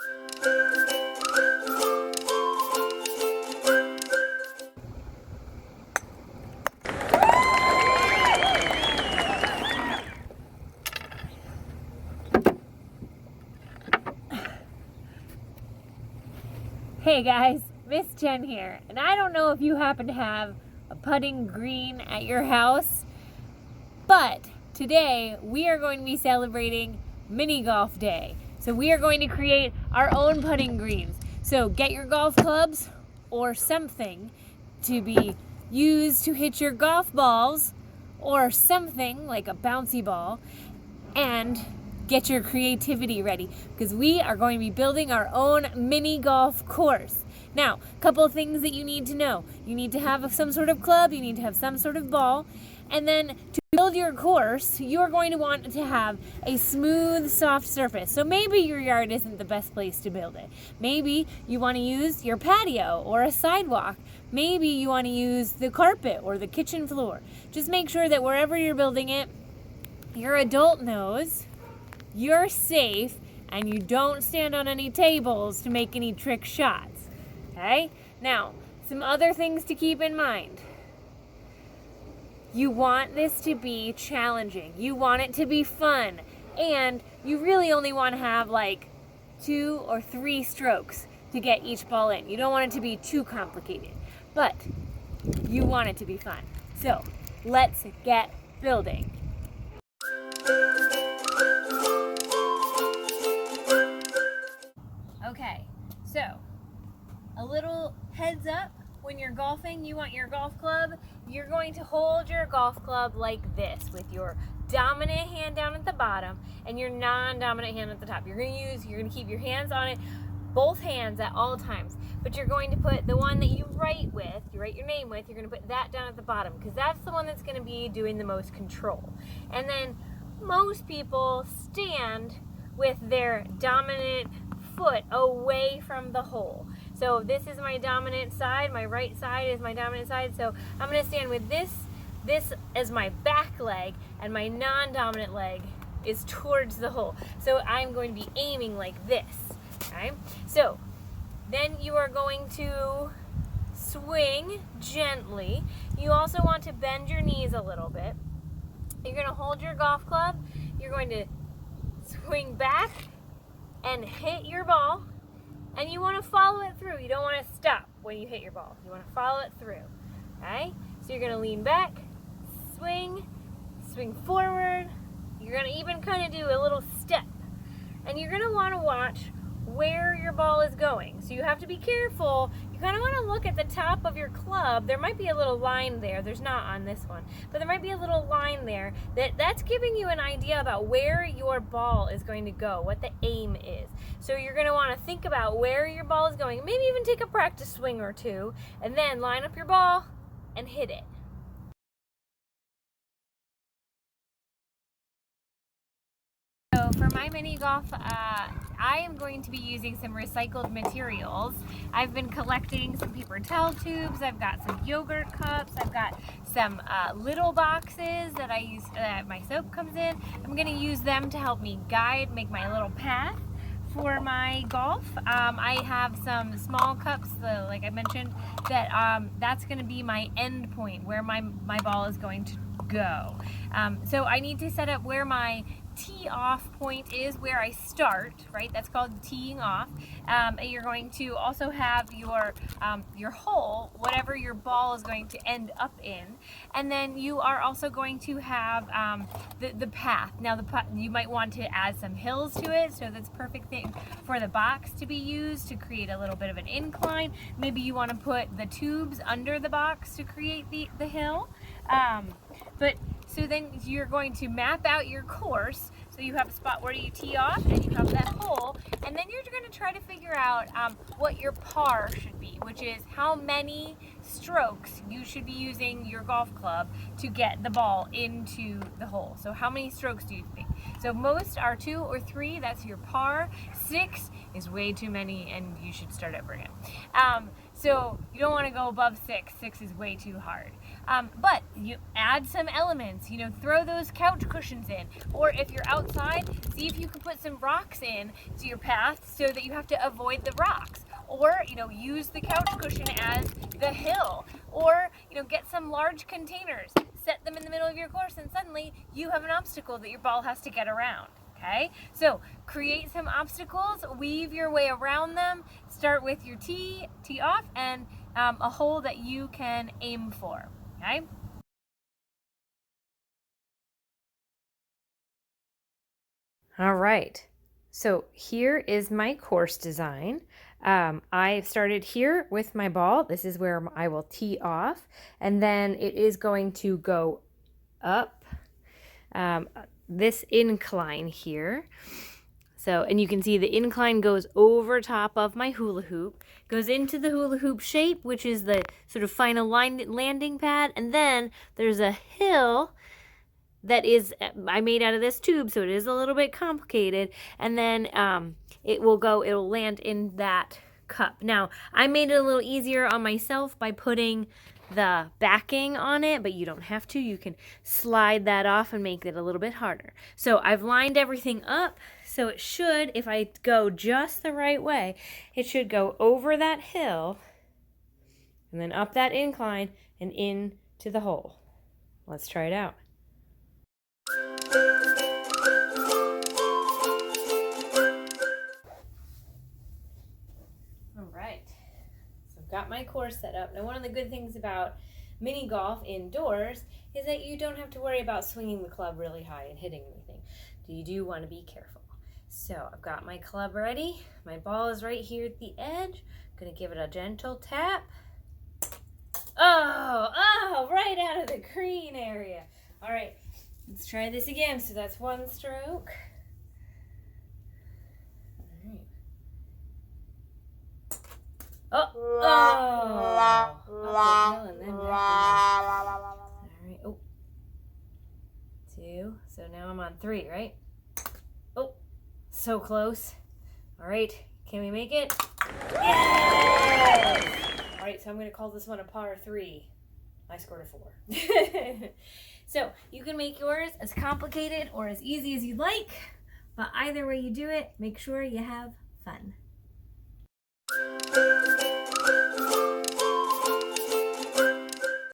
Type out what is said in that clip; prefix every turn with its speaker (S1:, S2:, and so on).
S1: Hey guys, Miss Jen here, and I don't know if you happen to have a putting green at your house, but today we are going to be celebrating Mini Golf Day. So we are going to create our own putting greens. So get your golf clubs or something to be used to hit your golf balls, or something like a bouncy ball, and get your creativity ready, because we are going to be building our own mini golf course. Now, a couple of things that you need to know. You need to have some sort of club, you need to have some sort of ball, and then to build your course, you're going to want to have a smooth, soft surface. So maybe your yard isn't the best place to build it. Maybe you want to use your patio or a sidewalk. Maybe you want to use the carpet or the kitchen floor. Just make sure that wherever you're building it, your adult knows you're safe and you don't stand on any tables to make any trick shots. Okay? Now, some other things to keep in mind. You want this to be challenging. You want it to be fun. And you really only want to have like 2 or 3 strokes to get each ball in. You don't want it to be too complicated. But you want it to be fun. So, let's get building. Okay, so a little heads up, when you're golfing, you want your golf club, you're going to hold your golf club like this with your dominant hand down at the bottom and your non-dominant hand at the top. You're going to keep your hands on it, both hands at all times, but you're going to put the one that you write your name with, you're going to put that down at the bottom, because that's the one that's going to be doing the most control. And then most people stand with their dominant foot away from the hole. So this is my dominant side, my right side is my dominant side, so I'm going to stand with this as my back leg, and my non-dominant leg is towards the hole. So I'm going to be aiming like this, okay? So then you are going to swing gently. You also want to bend your knees a little bit. You're going to hold your golf club, you're going to swing back and hit your ball, and you want to follow it through. You don't want to stop when you hit your ball. You want to follow it through, okay? So you're going to lean back, swing forward. You're going to even kind of do a little step, and you're going to want to watch where your ball is going. So you have to be careful. You kind of want to look at the top of your club. There might be a little line there. There's not on this one, but there might be a little line there that's giving you an idea about where your ball is going to go, what the aim is. So you're going to want to think about where your ball is going, maybe even take a practice swing or two, and then line up your ball and hit it. So for my mini golf, I am going to be using some recycled materials. I've been collecting some paper towel tubes, I've got some yogurt cups, I've got some little boxes that I use, my soap comes in. I'm going to use them to help me make my little path for my golf. I have some small cups, like I mentioned, that's going to be my end point, where my ball is going to go. So I need to set up where my tee off point is, where I start, right? That's called teeing off. You're going to also have your hole, whatever your ball is going to end up in, and then you are also going to have the path. Now you might want to add some hills to it, so that's perfect thing for the box to be used to create a little bit of an incline. Maybe you want to put the tubes under the box to create the hill. So then you're going to map out your course. So you have a spot where you tee off and you have that hole, and then you're going to try to figure out what your par should be, which is how many strokes you should be using your golf club to get the ball into the hole. So how many strokes do you think? So most are 2 or 3, that's your par. 6 is way too many and you should start over again. So you don't want to go above 6. 6 is way too hard. But you add some elements, you know, throw those couch cushions in. Or if you're outside, see if you can put some rocks in to your path so that you have to avoid the rocks. Or, you know, use the couch cushion as the hill. Or, you know, get some large containers, set them in the middle of your course, and suddenly you have an obstacle that your ball has to get around. Okay, so create some obstacles, weave your way around them, start with your tee off, and a hole that you can aim for. Okay. All right. So here is my course design. I started here with my ball. This is where I will tee off, and then it is going to go up this incline here. So, and you can see the incline goes over top of my hula hoop, goes into the hula hoop shape, which is the sort of final landing pad, and then there's a hill that is I made out of this tube, so it is a little bit complicated, and then it'll land in that cup. Now, I made it a little easier on myself by putting the backing on it, but you don't have to. You can slide that off and make it a little bit harder. So I've lined everything up, so it should, if I go just the right way, it should go over that hill and then up that incline and into the hole. Let's try it out. All right, so I've got my course set up. Now, one of the good things about mini golf indoors is that you don't have to worry about swinging the club really high and hitting anything. You do want to be careful. So I've got my club ready. My ball is right here at the edge. I'm gonna give it a gentle tap. Oh, right out of the green area. All right, let's try this again. So that's one stroke. All right. Oh, 2. So now I'm on 3, right? Oh, so close. All right, can we make it? Yes! All right, so I'm going to call this one a par 3. I scored a 4. So you can make yours as complicated or as easy as you'd like, but either way you do it, make sure you have fun.